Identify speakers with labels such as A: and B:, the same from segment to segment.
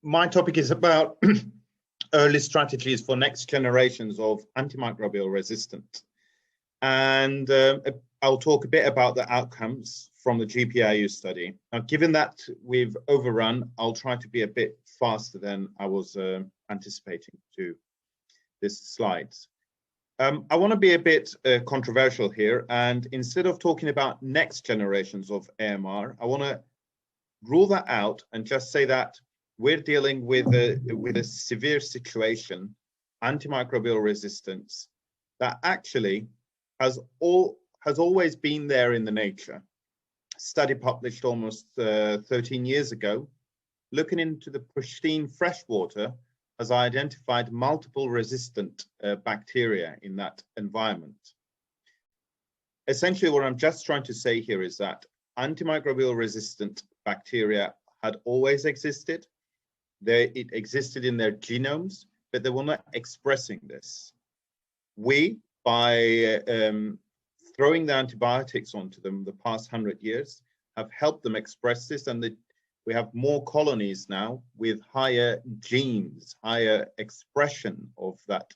A: my topic is about early strategies for next generations of antimicrobial resistance. And I'll talk a bit about the outcomes from the GPIU study. Now, given that we've overrun, I'll try to be a bit faster than I was anticipating to this slides. I want to be a bit controversial here, and instead of talking about next generations of AMR, I want to rule that out and just say that we're dealing with a severe situation, antimicrobial resistance, that actually has always been there in the nature. A study published almost 13 years ago, looking into the pristine freshwater, has identified multiple resistant bacteria in that environment. Essentially, what I'm just trying to say here is that antimicrobial resistant bacteria had always existed. It existed in their genomes, but they were not expressing this. We, by throwing the antibiotics onto them the past 100 years, have helped them express this, and we have more colonies now with higher genes, higher expression of that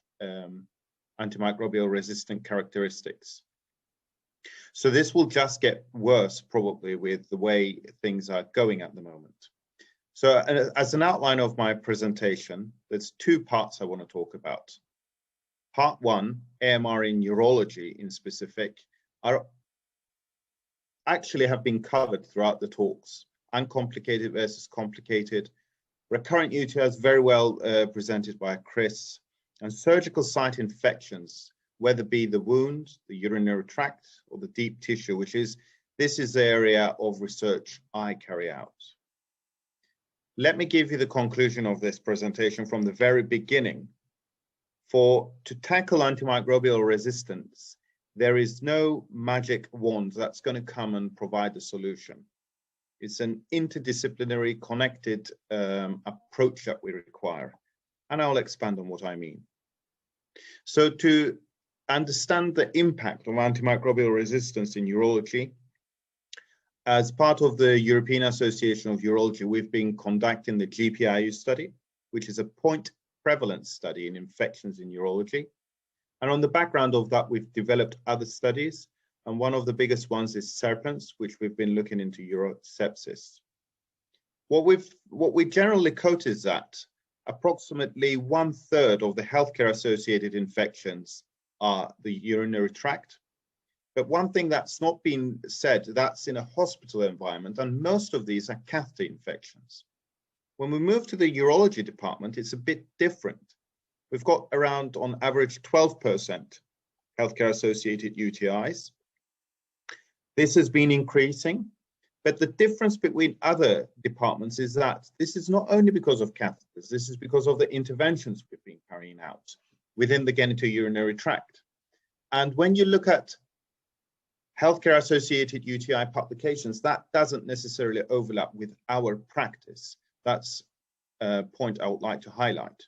A: antimicrobial resistant characteristics. So this will just get worse probably with the way things are going at the moment. So as an outline of my presentation, there's two parts I want to talk about. Part one, AMR in urology in specific, actually have been covered throughout the talks. Uncomplicated versus complicated, recurrent UTIs very well presented by Chris, and surgical site infections, whether it be the wound, the urinary tract, or the deep tissue, this is the area of research I carry out. Let me give you the conclusion of this presentation from the very beginning. To tackle antimicrobial resistance, there is no magic wand that's going to come and provide the solution. It's an interdisciplinary, connected approach that we require. And I'll expand on what I mean. So to understand the impact of antimicrobial resistance in urology, as part of the European Association of Urology, we've been conducting the GPIU study, which is a point prevalence study in infections in urology. And on the background of that, we've developed other studies. And one of the biggest ones is SERPENS, which we've been looking into Urosepsis. What we generally quote is that approximately 1/3 of the healthcare associated infections are the urinary tract. But one thing that's not been said, that's in a hospital environment, and most of these are catheter infections. When we move to the urology department, it's a bit different. We've got around, on average, 12% healthcare associated UTIs. This has been increasing, but the difference between other departments is that this is not only because of catheters, this is because of the interventions we've been carrying out within the genitourinary tract. And when you look at healthcare associated UTI publications, that doesn't necessarily overlap with our practice. That's a point I would like to highlight.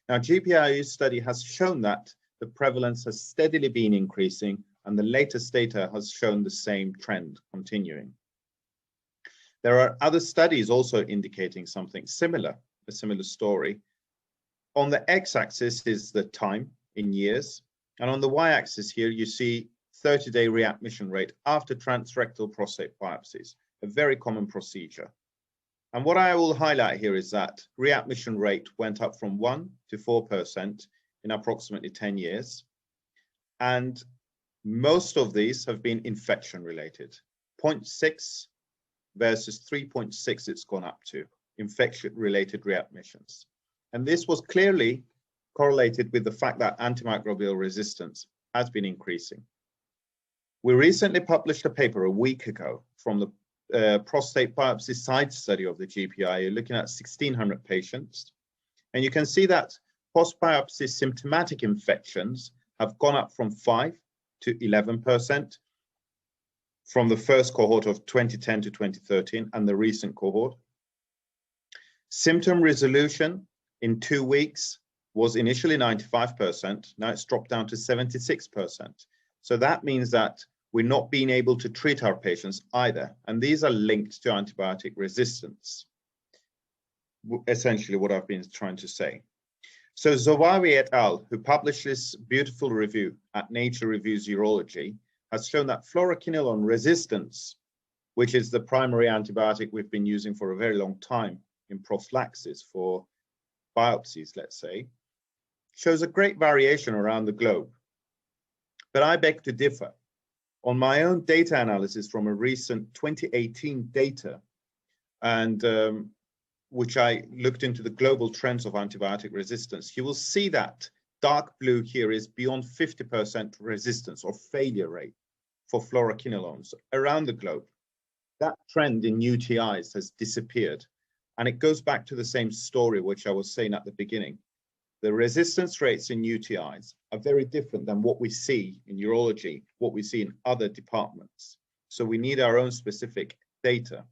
A: Now, GPIU study has shown that the prevalence has steadily been increasing, and the latest data has shown the same trend continuing. There are other studies also indicating something similar, a similar story. On the x-axis is the time in years, and on the y-axis here you see 30-day readmission rate after transrectal prostate biopsies, a very common procedure. And what I will highlight here is that readmission rate went up from 1% to 4% in approximately 10 years. And most of these have been infection related. 0.6 versus 3.6 it's gone up to, infection related readmissions. And this was clearly correlated with the fact that antimicrobial resistance has been increasing. We recently published a paper a week ago from the prostate biopsy side study of the GPIU, looking at 1,600 patients. And you can see that post-biopsy symptomatic infections have gone up from 5% to 11% from the first cohort of 2010 to 2013 and the recent cohort. Symptom resolution in 2 weeks was initially 95%. Now it's dropped down to 76%. So that means that we're not being able to treat our patients either. And these are linked to antibiotic resistance. essentially what I've been trying to say. So Zawawi et al., who published this beautiful review at Nature Reviews Urology, has shown that fluoroquinolone resistance, which is the primary antibiotic we've been using for a very long time in prophylaxis for biopsies, let's say, shows a great variation around the globe. But I beg to differ. On my own data analysis from a recent 2018 data, and which I looked into the global trends of antibiotic resistance, you will see that dark blue here is beyond 50% resistance or failure rate for fluoroquinolones around the globe. That trend in UTIs has disappeared. And it goes back to the same story, which I was saying at the beginning. The resistance rates in UTIs are very different than what we see in urology, what we see in other departments. So we need our own specific data.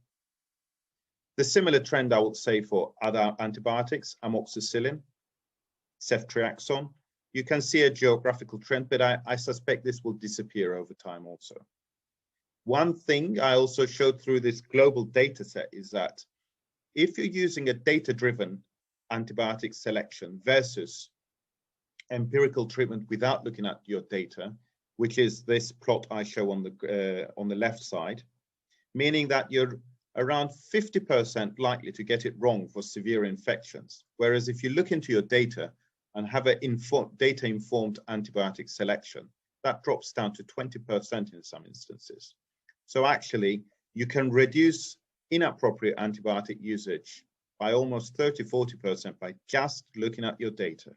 A: The similar trend, I would say, for other antibiotics, amoxicillin, ceftriaxone, you can see a geographical trend, but I suspect this will disappear over time also. One thing I also showed through this global data set is that if you're using a data-driven antibiotic selection versus empirical treatment without looking at your data, which is this plot I show on the left side, meaning that you're around 50% likely to get it wrong for severe infections. Whereas if you look into your data and have a data-informed antibiotic selection, that drops down to 20% in some instances. So actually, you can reduce inappropriate antibiotic usage by almost 30–40% by just looking at your data.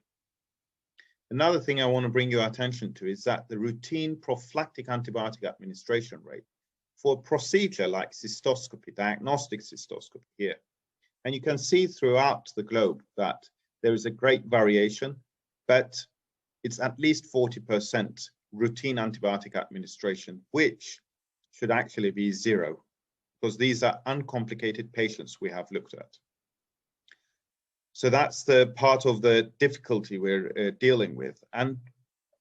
A: Another thing I want to bring your attention to is that the routine prophylactic antibiotic administration rate for a procedure like cystoscopy, diagnostic cystoscopy here. And you can see throughout the globe that there is a great variation, but it's at least 40% routine antibiotic administration, which should actually be zero, because these are uncomplicated patients we have looked at. So that's the part of the difficulty we're dealing with. And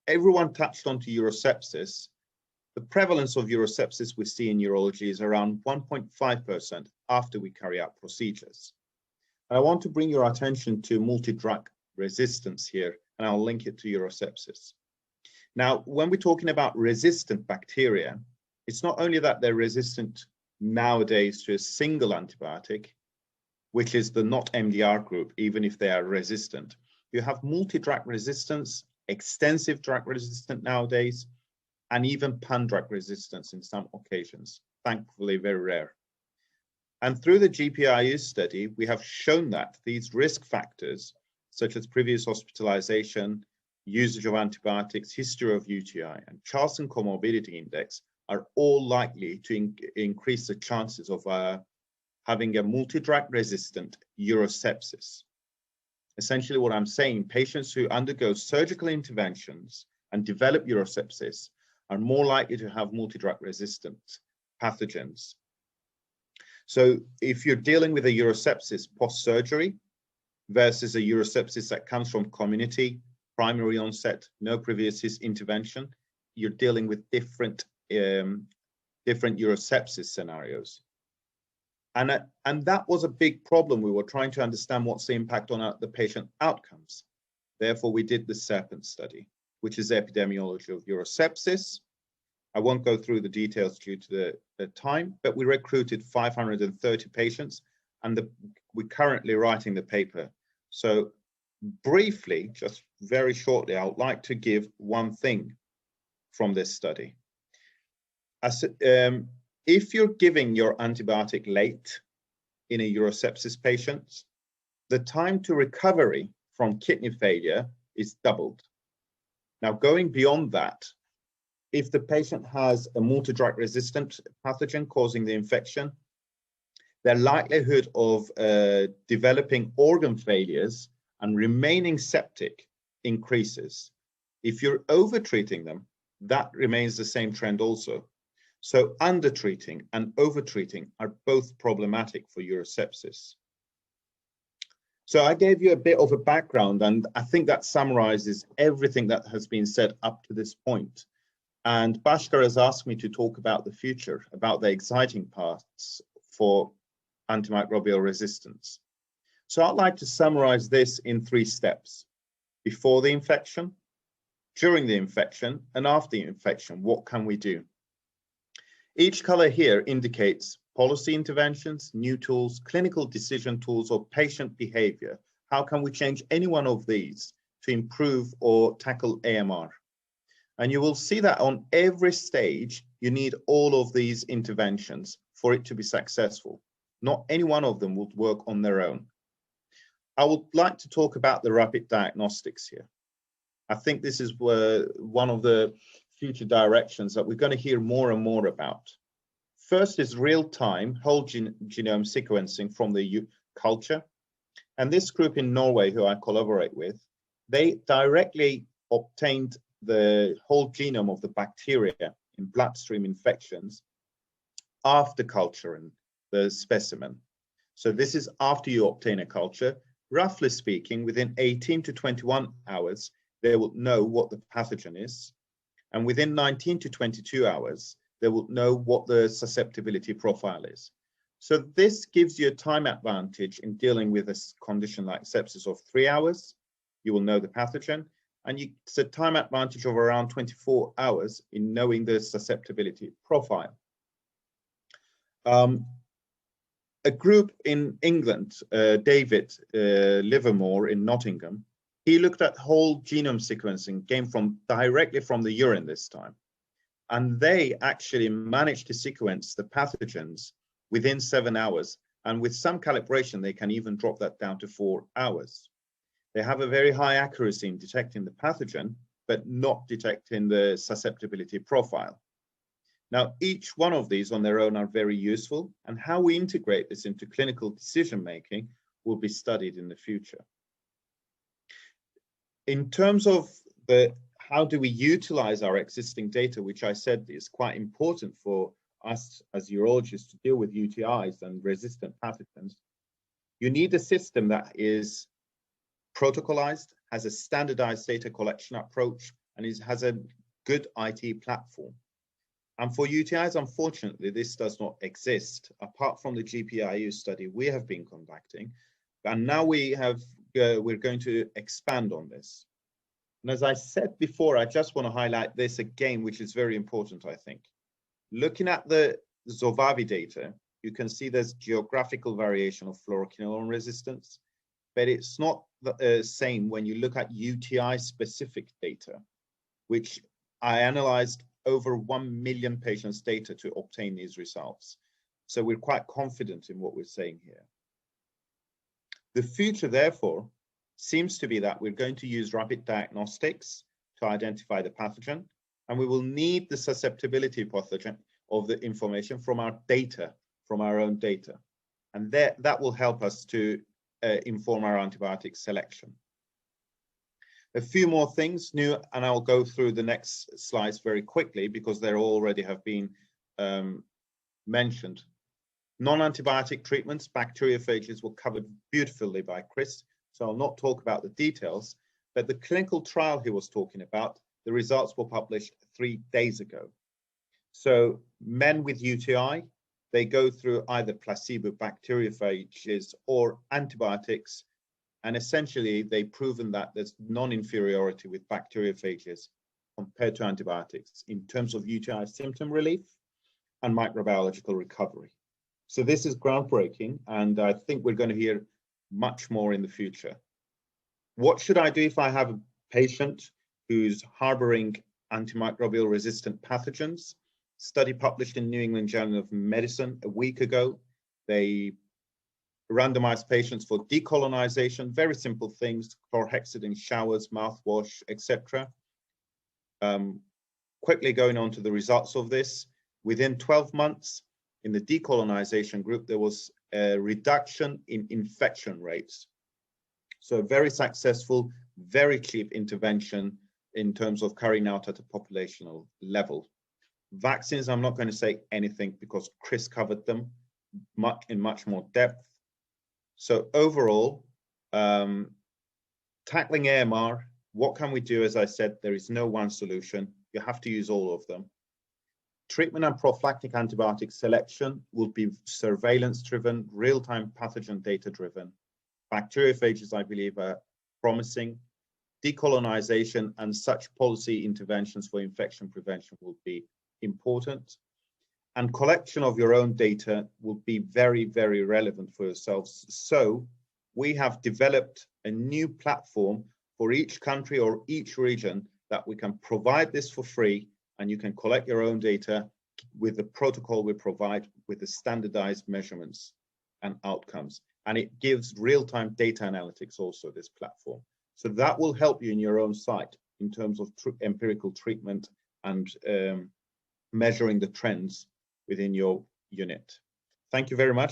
A: everyone touched onto urosepsis. The prevalence of urosepsis we see in urology is around 1.5% after we carry out procedures. And I want to bring your attention to multi-drug resistance here, and I'll link it to urosepsis. Now, when we're talking about resistant bacteria, it's not only that they're resistant nowadays to a single antibiotic, which is the not MDR group, even if they are resistant. You have multi-drug resistance, extensive drug resistant nowadays, and even pan-drug resistance in some occasions, thankfully very rare. And through the GPIU study, we have shown that these risk factors, such as previous hospitalization, usage of antibiotics, history of UTI, and Charlson Comorbidity Index are all likely to increase the chances of having a multi-drug resistant urosepsis. Essentially what I'm saying, patients who undergo surgical interventions and develop urosepsis are more likely to have multi-drug resistant pathogens. So if you're dealing with a urosepsis post-surgery versus a urosepsis that comes from community, primary onset, no previous intervention, you're dealing with different urosepsis scenarios. And that was a big problem. We were trying to understand what's the impact on the patient outcomes. Therefore, we did the SERPENS study, which is the epidemiology of urosepsis. I won't go through the details due to the time, but we recruited 530 patients, and we're currently writing the paper. So briefly, just very shortly, I would like to give one thing from this study. If you're giving your antibiotic late in a urosepsis patient, the time to recovery from kidney failure is doubled. Now, going beyond that, if the patient has a multi-drug resistant pathogen causing the infection, their likelihood of developing organ failures and remaining septic increases. If you're over-treating them, that remains the same trend also. So under-treating and over-treating are both problematic for urosepsis. So I gave you a bit of a background, and I think that summarizes everything that has been said up to this point. And Bhaskar has asked me to talk about the future, about the exciting parts for antimicrobial resistance. So I'd like to summarize this in 3 steps: before the infection, during the infection, and after the infection. What can we do? Each color here indicates policy interventions, new tools, clinical decision tools, or patient behavior. How can we change any one of these to improve or tackle AMR? And you will see that on every stage, you need all of these interventions for it to be successful. Not any one of them would work on their own. I would like to talk about the rapid diagnostics here. I think this is one of the future directions that we're going to hear more and more about. First is real-time whole genome sequencing from the culture. And this group in Norway, who I collaborate with, they directly obtained the whole genome of the bacteria in bloodstream infections after culturing the specimen. So this is after you obtain a culture. Roughly speaking, within 18 to 21 hours, they will know what the pathogen is. And within 19 to 22 hours, they will know what the susceptibility profile is. So this gives you a time advantage in dealing with a condition like sepsis of 3 hours. You will know the pathogen, and it's a time advantage of around 24 hours in knowing the susceptibility profile. A group in England, David Livermore in Nottingham, he looked at whole genome sequencing, came directly from the urine this time. And they actually managed to sequence the pathogens within 7 hours. And with some calibration, they can even drop that down to 4 hours. They have a very high accuracy in detecting the pathogen, but not detecting the susceptibility profile. Now, each one of these on their own are very useful, and how we integrate this into clinical decision-making will be studied in the future. In terms of how do we utilize our existing data, which I said is quite important for us as urologists to deal with UTIs and resistant pathogens, you need a system that is protocolized, has a standardized data collection approach, and has a good IT platform. And for UTIs, unfortunately, this does not exist, apart from the GPIU study we have been conducting. And now we're going to expand on this. And as I said before, I just want to highlight this again, which is very important, I think. Looking at the Zovavi data, you can see there's geographical variation of fluoroquinolone resistance, but it's not the same when you look at UTI-specific data, which I analyzed over 1 million patients' data to obtain these results. So we're quite confident in what we're saying here. The future, therefore, seems to be that we're going to use rapid diagnostics to identify the pathogen, and we will need the susceptibility pathogen of the information from our data, from our own data. And that will help us to inform our antibiotic selection. A few more things new, and I'll go through the next slides very quickly because they already have been mentioned. Non-antibiotic treatments, bacteriophages, were covered beautifully by Chris, so I'll not talk about the details, but the clinical trial he was talking about, the results were published 3 days ago. So men with UTI, they go through either placebo bacteriophages or antibiotics, and essentially they've proven that there's non-inferiority with bacteriophages compared to antibiotics in terms of UTI symptom relief and microbiological recovery. So this is groundbreaking, and I think we're going to hear much more in the future. What should I do if I have a patient who's harboring antimicrobial resistant pathogens? Study published in New England Journal of Medicine a week ago. They randomized patients for decolonization, very simple things, chlorhexidine showers, mouthwash, etc. Quickly going on to the results of this, within 12 months, in the decolonization group, there was a reduction in infection rates. So very successful, very cheap intervention in terms of carrying out at a populational level. Vaccines, I'm not going to say anything because Chris covered them in much more depth. So overall, tackling AMR, what can we do? As I said, there is no one solution. You have to use all of them. Treatment and prophylactic antibiotic selection will be surveillance-driven, real-time pathogen data-driven. Bacteriophages, I believe, are promising. Decolonization and such policy interventions for infection prevention will be important. And collection of your own data will be very, very relevant for yourselves. So we have developed a new platform for each country or each region that we can provide this for free, and you can collect your own data with the protocol we provide with the standardized measurements and outcomes. And it gives real-time data analytics also, this platform. So that will help you in your own site in terms of empirical treatment and measuring the trends within your unit. Thank you very much.